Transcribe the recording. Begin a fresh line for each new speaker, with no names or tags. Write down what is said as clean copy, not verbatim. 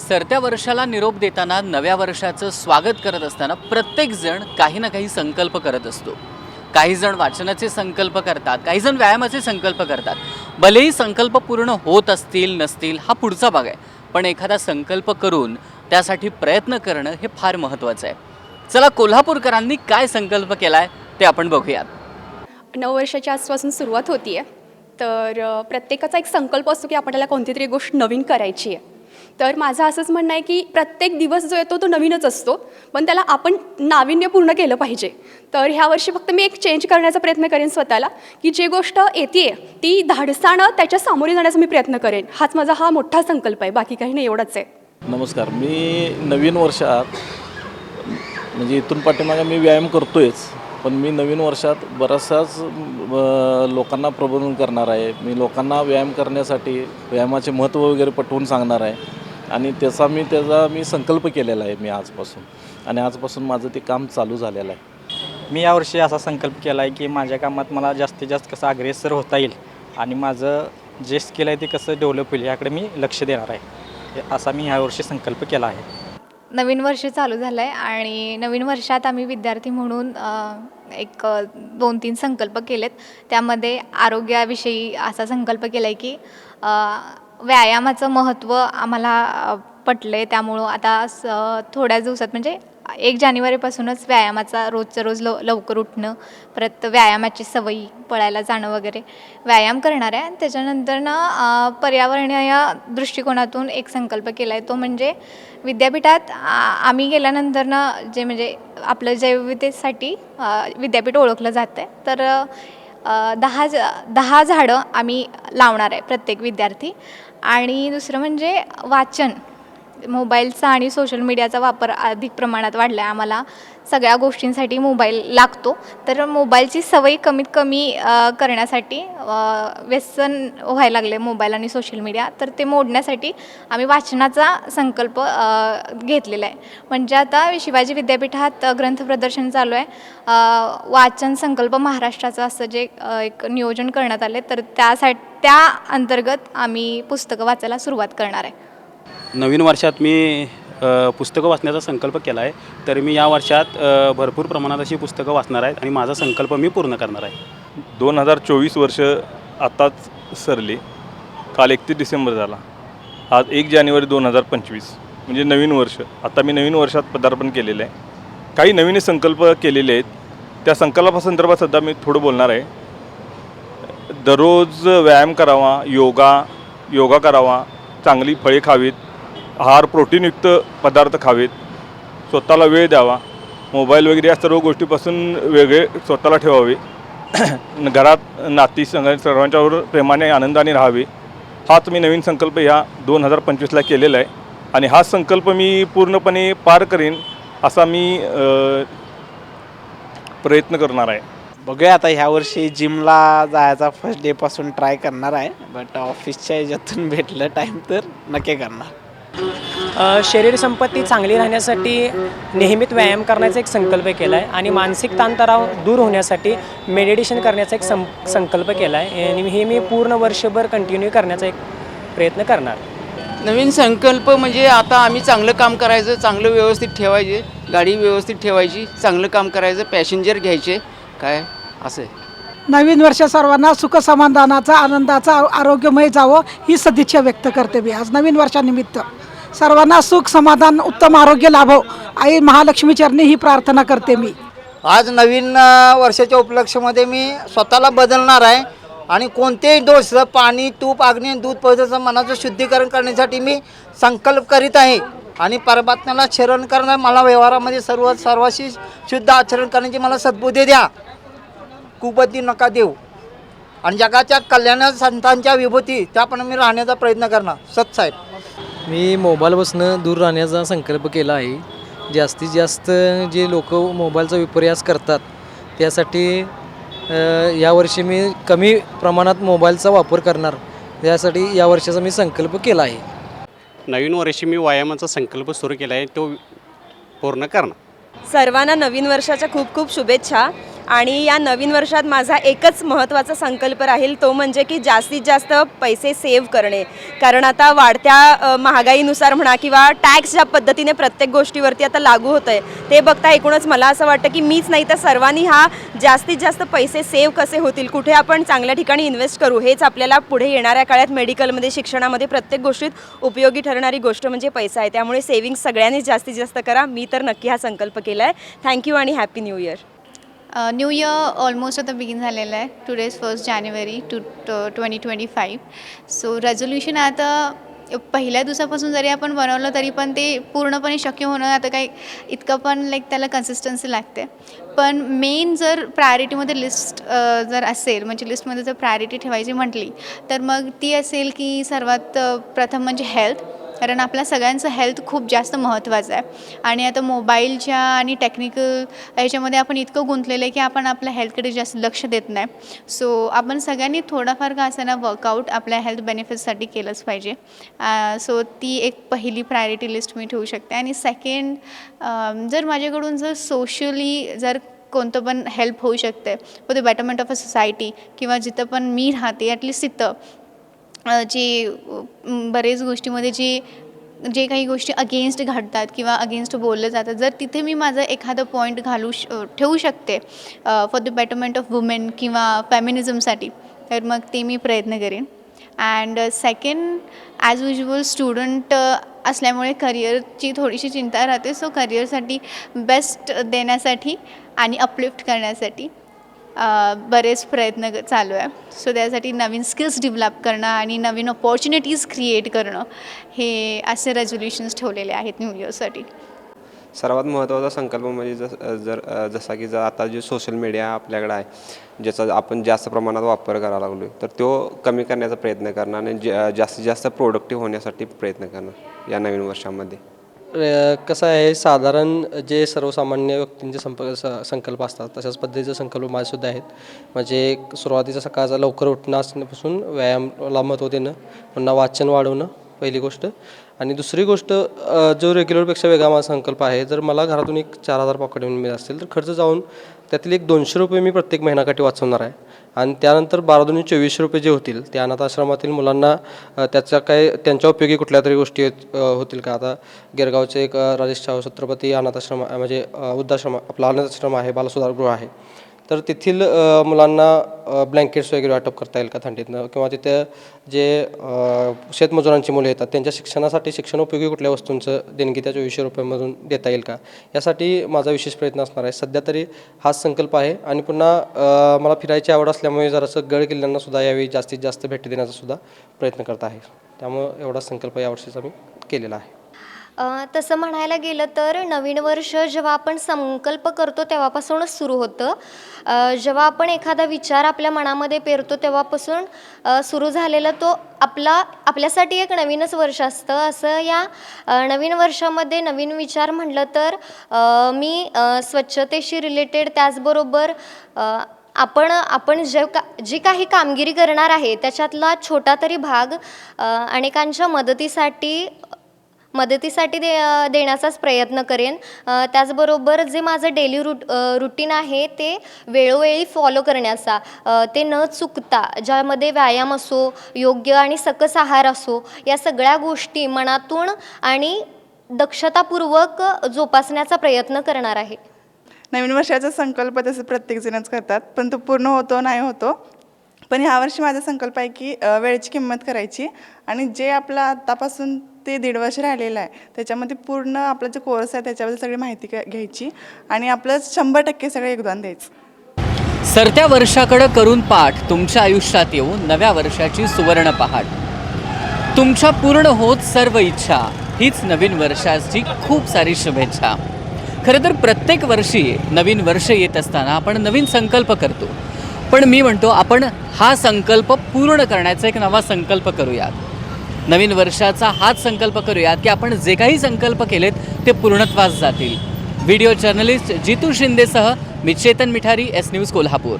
सरत्या वर्षाला निरोप देताना नव्या वर्षाचं स्वागत करत असताना प्रत्येकजण काही ना काही संकल्प करत असतो. काही जण वाचनाचे संकल्प करतात, काही जण व्यायामाचे संकल्प करतात. भलेही संकल्प पूर्ण होत असतील नसतील हा पुढचा भाग आहे, पण एखादा संकल्प करून त्यासाठी प्रयत्न करणं हे फार महत्त्वाचं आहे. चला कोल्हापूरकरांनी काय संकल्प केलाय ते आपण बघूयात.
नववर्षाच्या आसपासून सुरुवात होती आहे. तर प्रत्येकाचा एक संकल्प असतो की आपल्याला कोणती तरी गोष्ट नवीन करायची आहे. तर माझं असंच म्हणणं आहे की प्रत्येक दिवस जो येतो तो नवीनच असतो, पण त्याला आपण नाविन्यपूर्ण केलं पाहिजे. तर ह्या वर्षी फक्त मी एक चेंज करण्याचा प्रयत्न करेन स्वतःला, की जी गोष्ट येते ती धाडसानं त्याच्या सामोरे जाण्याचा मी प्रयत्न करेन. हाच माझा हा मोठा संकल्प आहे, बाकी काही नाही, एवढंच आहे.
नमस्कार. मी नवीन वर्षात म्हणजे इथून पाठीमागे मी व्यायाम करतोयच, पण मी नवीन वर्षात बराचसाच लोकांना प्रबोधन करणार आहे. मी लोकांना व्यायाम करण्यासाठी व्यायामाचे महत्त्व वगैरे पटवून सांगणार आहे आणि त्याचा मी संकल्प केलेला आहे मी आजपासून, आणि आजपासून माझं ते काम चालू झालेलं आहे.
मी यावर्षी असा संकल्प केला आहे की माझ्या कामात मला जास्तीत जास्त कसं अग्रेसर होता येईल आणि माझं जे स्किल आहे ते कसं डेव्हलप होईल याकडे मी लक्ष देणार आहे. असा मी यावर्षी संकल्प केला आहे.
नवीन वर्ष चालू झालं आहे आणि नवीन वर्षात आम्ही विद्यार्थी म्हणून एक 2-3 संकल्प केलेत. त्यामध्ये आरोग्याविषयी असा संकल्प केला आहे की व्यायामाचं महत्त्व आम्हाला पटलं आहे. त्यामुळं आता थोड्याच दिवसात म्हणजे 1 जानेवारीपासूनच व्यायामाचा रोजचं रोज लवकर उठणं, परत व्यायामाची सवयी, पळायला जाणं वगैरे व्यायाम करणार आहे. त्याच्यानंतरनं पर्यावरणीय दृष्टिकोनातून एक संकल्प केला आहे, तो म्हणजे विद्यापीठात आम्ही गेल्यानंतरनं जे म्हणजे आपलं जैवविविधतेसाठी विद्यापीठ ओळखलं जातं आहे. तर 10 झाडं आम्ही लावणार आहे प्रत्येक विद्यार्थी. आणि दुसरं म्हणजे वाचन. मोबाईलचा आणि सोशल मीडियाचा वापर अधिक प्रमाणात वाढला आहे. आम्हाला सगळ्या गोष्टींसाठी मोबाईल लागतो. तर मोबाईलची सवय कमीत कमी करण्यासाठी व्यसन व्हायला लागले मोबाईल आणि सोशल मीडिया, तर ते मोडण्यासाठी आम्ही वाचनाचा संकल्प घेतलेला आहे. म्हणजे आता शिवाजी विद्यापीठात ग्रंथ प्रदर्शन चालू आहे. वाचन संकल्प महाराष्ट्राचं असं जे एक नियोजन करण्यात आले, तर त्या अंतर्गत आम्ही पुस्तकं वाचायला सुरुवात करणार आहे.
नवीन वर्षात मी पुस्तकं वाचण्याचा संकल्प केला आहे. तर मी या वर्षात भरपूर प्रमाणात अशी पुस्तकं वाचणार आहेत आणि माझा संकल्प मी पूर्ण करणार आहे.
2024 वर्ष आत्ताच सरली. काल 31 डिसेंबर झाला. आज 1 जानेवारी 2025 म्हणजे नवीन वर्ष. आता मी नवीन वर्षात पदार्पण केलेलं आहे. काही नवीन संकल्प केलेले आहेत. त्या संकल्पासंदर्भात सध्या मी थोडं बोलणार आहे. दररोज व्यायाम करावा, योगा करावा, चांगली फळे खावीत, आहार प्रोटीनयुक्त पदार्थ खावेत, स्वतःला वेळ द्यावा, मोबाईल वगैरे या सर्व गोष्टीपासून वेगळे स्वतःला ठेवावे, घरात नाती सर्वांच्यावर प्रेमाने आनंदाने राहावे. हाच मी नवीन संकल्प ह्या 2025ला केलेला आहे आणि हा संकल्प मी पूर्णपणे पार करेन असा मी प्रयत्न करणार आहे.
बघूया आता ह्या वर्षी जिमला जायचा फर्स्ट डेपासून ट्राय करणार आहे, बट ऑफिसच्या ह्याच्यातून भेटलं टाईम तर नक्की करणार.
शरीर संपत्ती चांगली राहण्यासाठी नेहमीच व्यायाम करण्याचा एक संकल्प केला आहे आणि मानसिक ताणतणाव दूर होण्यासाठी मेडिटेशन करण्याचा एक संकल्प केला आहे आणि हे मी पूर्ण वर्षभर कंटिन्यू करण्याचा एक प्रयत्न करणार.
नवीन संकल्प म्हणजे आता आम्ही चांगलं काम करायचं, चांगलं व्यवस्थित ठेवायचे, गाडी व्यवस्थित ठेवायची, चांगलं काम करायचं, पॅसेंजर घ्यायचे, काय असं आहे.
नवीन वर्ष सर्वांना सुख समाधानाचा, आनंदाचा, आरोग्यमय जावं ही सदिच्छा व्यक्त करते मी. आज नवीन वर्षानिमित्त सर्वांना सुख समाधान उत्तम आरोग्य लाभो आई महालक्ष्मी चरणी ही प्रार्थना करते मी.
आज नवीन वर्षाच्या उपलक्षामध्ये मी स्वतःला बदलणार आहे आणि कोणतेही दोष, पाणी, तूप, अग्नी, दूध पदार्थ मनाचं शुद्धीकरण करण्यासाठी मी संकल्प करीत आहे आणि परमात्म्याला शरण करणं, मला व्यवहारामध्ये सर्वाशी शुद्ध आचरण करण्याची मला सद्बुद्धी द्या, कुबुद्धी नका देऊ, आणि जगाच्या कल्याणात संतांच्या विभूती त्याप्रमाणे मी राहण्याचा प्रयत्न करणार. सत्साहेब.
मी मोबाईलपासून दूर राहण्याचा संकल्प केला आहे. जास्तीत जास्त जे लोक मोबाईलचा विपर्यास करतात त्यासाठी यावर्षी मी कमी प्रमाणात मोबाईलचा वापर करणार, यासाठी या वर्षाचा मी संकल्प केला आहे.
नवीन वर्षी मी व्यायामाचा संकल्प सुरू केला आहे, तो पूर्ण करणार.
सर्वांना नवीन वर्षाच्या खूप खूप शुभेच्छा. आणि या नवीन वर्षात माझा एकच महत्त्वाचा संकल्प राहील, तो म्हणजे की जास्तीत जास्त पैसे सेव्ह करणे. कारण आता वाढत्या महागाईनुसार म्हणा किंवा टॅक्स ज्या पद्धतीने प्रत्येक गोष्टीवरती आता लागू होतं आहे, ते बघता एकूणच मला असं वाटतं की मीच नाही तर सर्वांनी हा जास्तीत जास्त पैसे सेव्ह कसे होतील, कुठे आपण चांगल्या ठिकाणी इन्व्हेस्ट करू, हेच आपल्याला पुढे येणाऱ्या काळात मेडिकलमध्ये, शिक्षणामध्ये, प्रत्येक गोष्टीत उपयोगी ठरणारी गोष्ट म्हणजे पैसा आहे. त्यामुळे सेव्हिंग्स सगळ्यांनीच जास्तीत जास्त करा. मी तर नक्की हा संकल्प केला आहे. थँक्यू आणि happy new year.
New year almost आता बिगिन झालेलं आहे. Today is 1 January 2025. So resolution आता पहिल्या दिवसापासून जरी आपण बनवलं तरी पण ते पूर्णपणे शक्य होणं आता काही इतकं पण त्याला कन्सिस्टन्सी लागते. पण मेन जर प्रायोरिटीमध्ये लिस्ट जर असेल, म्हणजे लिस्टमध्ये जर प्रायोरिटी ठेवायची म्हटली तर मग ती असेल की सर्वात प्रथम म्हणजे हेल्थ. कारण आपल्या सगळ्यांचं हेल्थ खूप जास्त महत्त्वाचं आहे आणि आता मोबाईलच्या आणि टेक्निकल ह्याच्यामध्ये आपण इतकं गुंतलेलं आहे की आपण आपल्या हेल्थकडे जास्त लक्ष देत नाही. सो आपण सगळ्यांनी थोडाफार का असेना वर्कआउट आपल्या हेल्थ बेनिफिट्ससाठी केलंच पाहिजे. सो ती एक पहिली प्रायोरिटी लिस्ट मी ठेवू शकते. आणि सेकंड, जर माझ्याकडून जर सोशली जर कोणतं पण हेल्प होऊ शकते for the betterment of a society किंवा जिथं पण मी राहते ॲटलिस्ट तिथं जे बरेच गोष्टीमध्ये जे काही गोष्टी अगेन्स्ट घडतात किंवा अगेन्स्ट बोललं जातं, जर तिथे मी माझं एखादं पॉईंट ठेवू शकते for the betterment of women किंवा फेमिनिझमसाठी, तर मग ते मी प्रयत्न करेन. And second, as usual student असल्यामुळे करिअरची थोडीशी चिंता राहते. सो करिअरसाठी बेस्ट देण्यासाठी आणि अपलिफ्ट करण्यासाठी बरेच प्रयत्न चालू आहे. सो त्यासाठी नवीन स्किल्स डेव्हलप करणं आणि नवीन अपॉर्च्युनिटीज क्रिएट करणं, हे असे रेझोल्युशन्स ठेवलेले आहेत न्यू इयरसाठी.
सर्वात महत्त्वाचा संकल्प म्हणजे जसा की आता जे सोशल मीडिया आपल्याकडे आहे, ज्याचा आपण जास्त प्रमाणात वापर करायला लागलो, तर तो कमी करण्याचा प्रयत्न करणं आणि जास्तीत जास्त प्रोडक्टिव्ह होण्यासाठी प्रयत्न करणं या नवीन वर्षामध्ये.
कसं आहे, साधारण जे सर्वसामान्य व्यक्तींचे संकल्प असतात तशाच पद्धतीचे संकल्प माझेसुद्धा आहेत. म्हणजे सुरुवातीचा सकाळचा लवकर उठणं असण्यापासून व्यायामाला महत्त्व देणं, पुन्हा वाचन वाढवणं पहिली गोष्ट. आणि दुसरी गोष्ट, जो रेग्युलरपेक्षा वेगळा माझा संकल्प आहे, जर मला घरातून एक 4,000 पॉकेट मिळत असतील तर खर्च जाऊन त्यातील एक 200 रुपये मी प्रत्येक महिन्याकाठी वाचवणार आहे. आणि त्यानंतर 12-24 रुपये जे होतील ते अनाथ आश्रमातील मुलांना त्याचा काय त्यांच्या उपयोगी कुठल्या तरी गोष्टी होतील का. आता गिरगावचे एक राजेश शाहू छत्रपती अनाथ आश्रम म्हणजे वृद्धाश्रम, आपला अनाथ आश्रम आहे, बालसुधारगृह आहे, तर तेथील मुलांना ब्लँकेट्स वगैरे वाटप करता येईल का थंडीतनं, किंवा तिथे जे शेतमजुरांची मुलं येतात त्यांच्या शिक्षणासाठी शिक्षणोपयोगी कुठल्या वस्तूंचं देणगी त्या 2400 रुपयामधून देता येईल का, यासाठी माझा विशेष प्रयत्न असणार आहे. सध्या तरी हाच संकल्प आहे. आणि पुन्हा मला फिरायची आवड असल्यामुळे जरासं गड किल्ल्यांनासुद्धा यावेळी जास्तीत जास्त भेटी देण्याचा सुद्धा प्रयत्न करत आहे. त्यामुळं एवढा संकल्प यावर्षीचा मी केलेला आहे.
तसं म्हणायला गेलं तर नवीन वर्ष जेव्हा आपण संकल्प करतो तेव्हापासूनच सुरू होतं. जेव्हा आपण एखादा विचार आपल्या मनामध्ये पेरतो तेव्हापासून सुरू झालेला तो आपल्यासाठी एक नवीनच वर्ष असतं. असं या नवीन वर्षामध्ये नवीन विचार म्हटलं तर मी स्वच्छतेशी रिलेटेड, त्याचबरोबर आपण जी काही कामगिरी करणार आहे त्याच्यातला छोटा तरी भाग अनेकांच्या मदतीसाठी देण्याचाच प्रयत्न करेन. त्याचबरोबर जे माझं डेली रुटीन आहे ते वेळोवेळी फॉलो करण्याचा, ते न चुकता, ज्यामध्ये व्यायाम असो, योग्य आणि सकस आहार असो, या सगळ्या गोष्टी मनातून आणि दक्षतापूर्वक जोपासण्याचा प्रयत्न करणार आहे.
नवीन वर्षाचा संकल्प तसं प्रत्येकजणच करतात, पण तो पूर्ण होतो नाही होतो. पण ह्यावर्षी माझा संकल्प आहे की वेळेची किंमत करायची आणि जे आपलं आत्तापासून ते 1.5 वर्ष राहिलेलं आहे त्याच्यामध्ये पूर्ण आपला जो कोर्स आहे त्याच्याबद्दल सगळी माहिती घ्यायची आणि आपलं 100% सगळं योगदान द्यायचं.
सरत्या वर्षाकडं करून पाठ तुमच्या आयुष्यात येऊ नव्या वर्षाची सुवर्ण पहाट. तुमच्या पूर्ण होत सर्व इच्छा, हीच नवीन वर्षाची खूप सारी शुभेच्छा. खरं तर प्रत्येक वर्षी नवीन वर्ष येत असताना आपण नवीन संकल्प करतो, पण मी म्हणतो आपण हा संकल्प पूर्ण करण्याचा एक नवा संकल्प करूयात. नवीन वर्षाचा हाच संकल्प करूयात की आपण जे काही संकल्प केलेत ते पूर्णत्वास जातील. व्हिडिओ जर्नलिस्ट जितू शिंदेसह मी चेतन मिठारी, एस न्यूज कोल्हापूर.